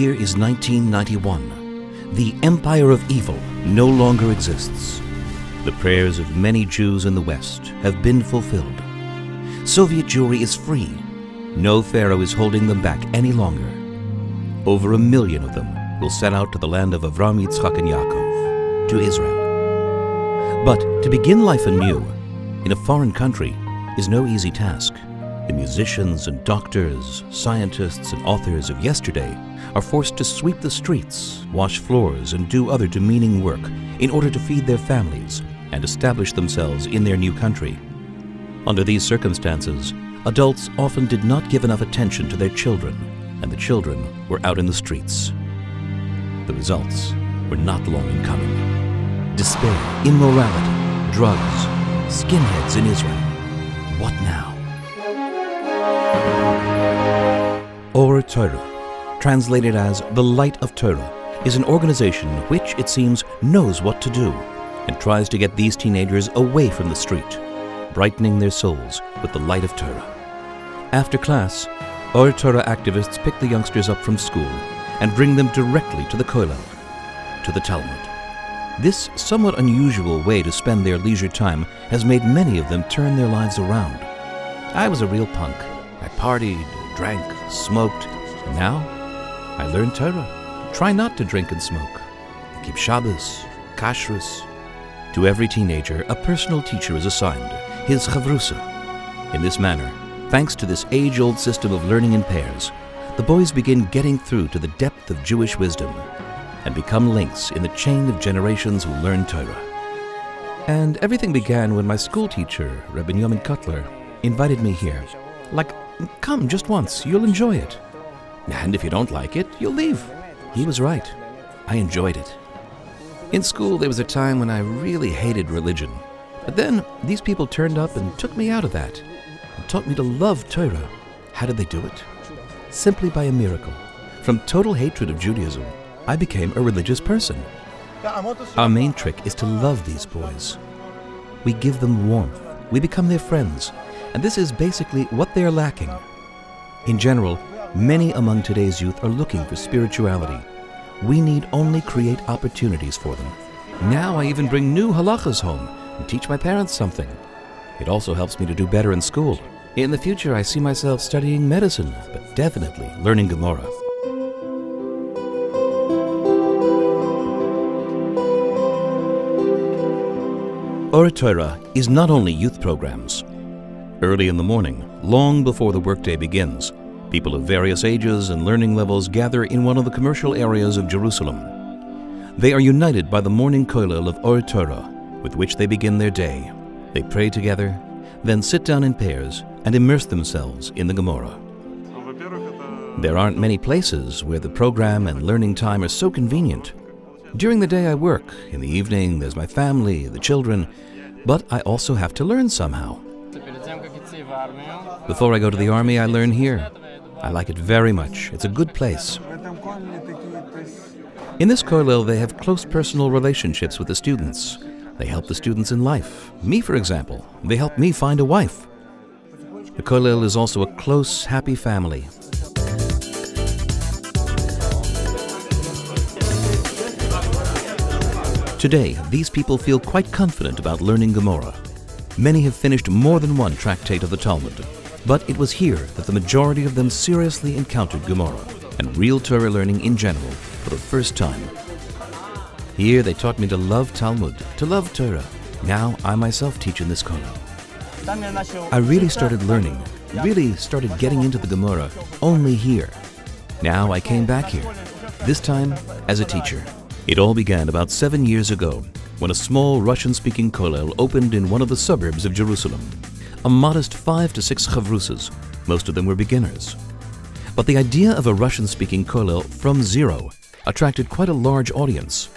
year is 1991. The empire of evil no longer exists. The prayers of many Jews in the West have been fulfilled. Soviet Jewry is free. No pharaoh is holding them back any longer. Over 1 million of them will set out to the land of Avram, Yitzchak, and Yaakov, to Israel. But to begin life anew in a foreign country is no easy task. The musicians and doctors, scientists and authors of yesterday are forced to sweep the streets, wash floors, and do other demeaning work in order to feed their families and establish themselves in their new country. Under these circumstances, adults often did not give enough attention to their children, and the children were out in the streets. The results were not long in coming. Despair, immorality, drugs, skinheads in Israel. What now? Or Torah, translated as the Light of Torah, is an organization which, it seems, knows what to do and tries to get these teenagers away from the street, brightening their souls with the light of Torah. After class, Or Torah activists pick the youngsters up from school and bring them directly to the Kowel, to the Talmud. This somewhat unusual way to spend their leisure time has made many of them turn their lives around. I was a real punk. I partied, drank, smoked, and now I learn Torah. Try not to drink and smoke. Keep Shabbos, Kashrus. To every teenager, a personal teacher is assigned, his chavrusa. In this manner, thanks to this age-old system of learning in pairs, the boys begin getting through to the depth of Jewish wisdom and become links in the chain of generations who learn Torah. And everything began when my school teacher, Rabbi Yomin Kotler, invited me here. Like, come just once, you'll enjoy it. And if you don't like it, you'll leave. He was right. I enjoyed it. In school, there was a time when I really hated religion. But then, these people turned up and took me out of that and taught me to love Torah. How did they do it? Simply by a miracle. From total hatred of Judaism, I became a religious person. Our main trick is to love these boys. We give them warmth. We become their friends. And this is basically what they are lacking. In general, many among today's youth are looking for spirituality. We need only create opportunities for them. Now I even bring new halachas home and teach my parents something. It also helps me to do better in school. In the future, I see myself studying medicine, but definitely learning Gemara. Or Torah is not only youth programs. Early in the morning, long before the workday begins, people of various ages and learning levels gather in one of the commercial areas of Jerusalem. They are united by the morning kollel of Or Torah, with which they begin their day. They pray together, then sit down in pairs and immerse themselves in the Gemara. There aren't many places where the program and learning time are so convenient. During the day I work, in the evening there's my family, the children, but I also have to learn somehow. Before I go to the army, I learn here. I like it very much. It's a good place. In this kollel, they have close personal relationships with the students. They help the students in life. Me, for example, they help me find a wife. The kollel is also a close, happy family. Today, these people feel quite confident about learning Gemara. Many have finished more than one tractate of the Talmud, but it was here that the majority of them seriously encountered Gemara and real Torah learning in general for the first time. Here they taught me to love Talmud, to love Torah. Now I myself teach in this kollel. I really started learning, really started getting into the Gemara only here. Now I came back here, this time as a teacher. It all began about 7 years ago when a small Russian-speaking kollel opened in one of the suburbs of Jerusalem. A modest 5 to 6 chavrusas, most of them were beginners. But the idea of a Russian-speaking kollel from zero attracted quite a large audience.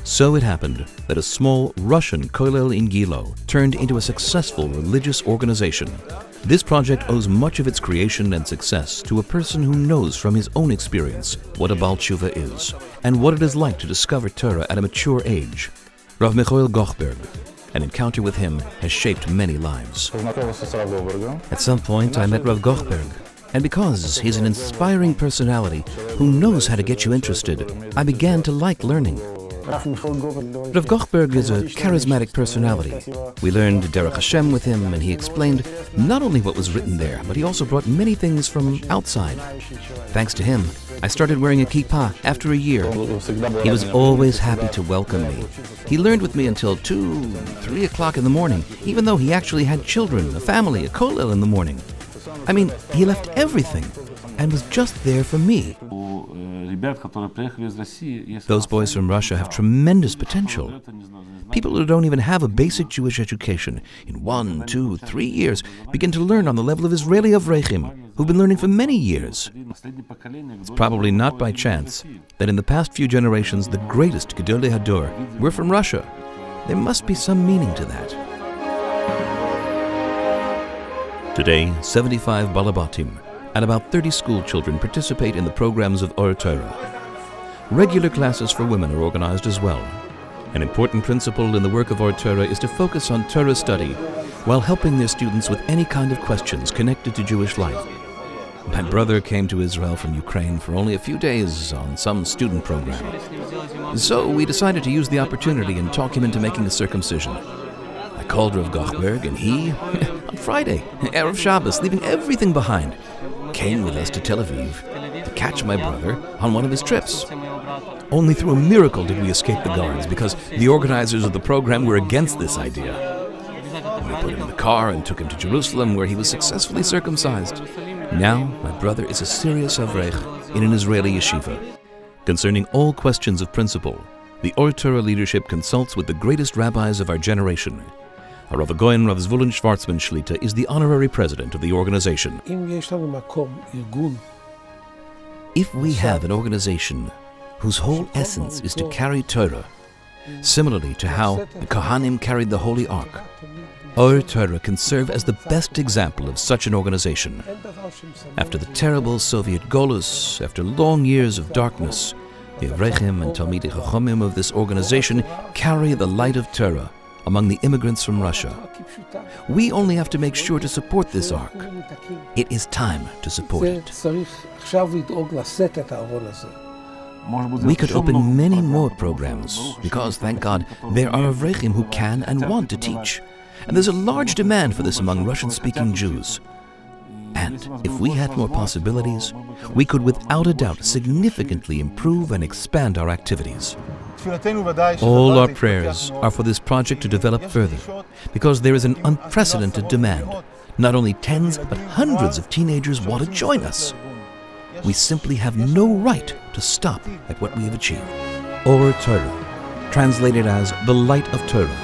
So it happened that a small Russian kollel in Gilo turned into a successful religious organization. This project owes much of its creation and success to a person who knows from his own experience what a Baal Tshuva is and what it is like to discover Torah at a mature age. Rav Michael Gochberg. An encounter with him has shaped many lives. At some point I met Rav Gochberg, And because he's an inspiring personality who knows how to get you interested, I began to like learning. Rav Gochberg is a charismatic personality. We learned Derech Hashem with him, and he explained not only what was written there, but he also brought many things from outside. Thanks to him, I started wearing a kippah after a year. He was always happy to welcome me. He learned with me until 2, 3 o'clock in the morning, even though he actually had children, a family, a kowel in the morning. I mean, he left everything and was just there for me. Those boys from Russia have tremendous potential. People who don't even have a basic Jewish education, in 1, 2, 3 years, begin to learn on the level of Israeli Avrechim, who've been learning for many years. It's probably not by chance that in the past few generations, the greatest Gedolei Hador were from Russia. There must be some meaning to that. Today, 75 Balabatim and about 30 school children participate in the programs of Or Torah. Regular classes for women are organized as well. An important principle in the work of Or Torah is to focus on Torah study while helping their students with any kind of questions connected to Jewish life. My brother came to Israel from Ukraine for only a few days on some student program. So we decided to use the opportunity and talk him into making a circumcision. I called Rav Gochberg, and he, on Friday, Erev Shabbos, leaving everything behind, came with us to Tel Aviv to catch my brother on one of his trips. Only through a miracle did we escape the guards, because the organizers of the program were against this idea. We put him in the car and took him to Jerusalem, where he was successfully circumcised. Now, my brother is a serious Avrech in an Israeli yeshiva. Concerning all questions of principle, the Or Torah leadership consults with the greatest rabbis of our generation. Rav Goyen Rav Zvulun Schwarzman Shlita is the honorary president of the organization. If we have an organization whose whole essence is to carry Torah, similarly to how the Kohanim carried the Holy Ark, Or Torah can serve as the best example of such an organization. After the terrible Soviet Golus, after long years of darkness, the Avrechim and Talmidei Chachomim of this organization carry the light of Torah among the immigrants from Russia. We only have to make sure to support this ark. It is time to support it. We could open many more programs, because, thank God, there are Avrechim who can and want to teach. And there's a large demand for this among Russian-speaking Jews. And if we had more possibilities, we could without a doubt significantly improve and expand our activities. All our prayers are for this project to develop further, because there is an unprecedented demand. Not only tens, but hundreds of teenagers want to join us. We simply have no right to stop at what we have achieved. Or Torah, translated as the light of Torah.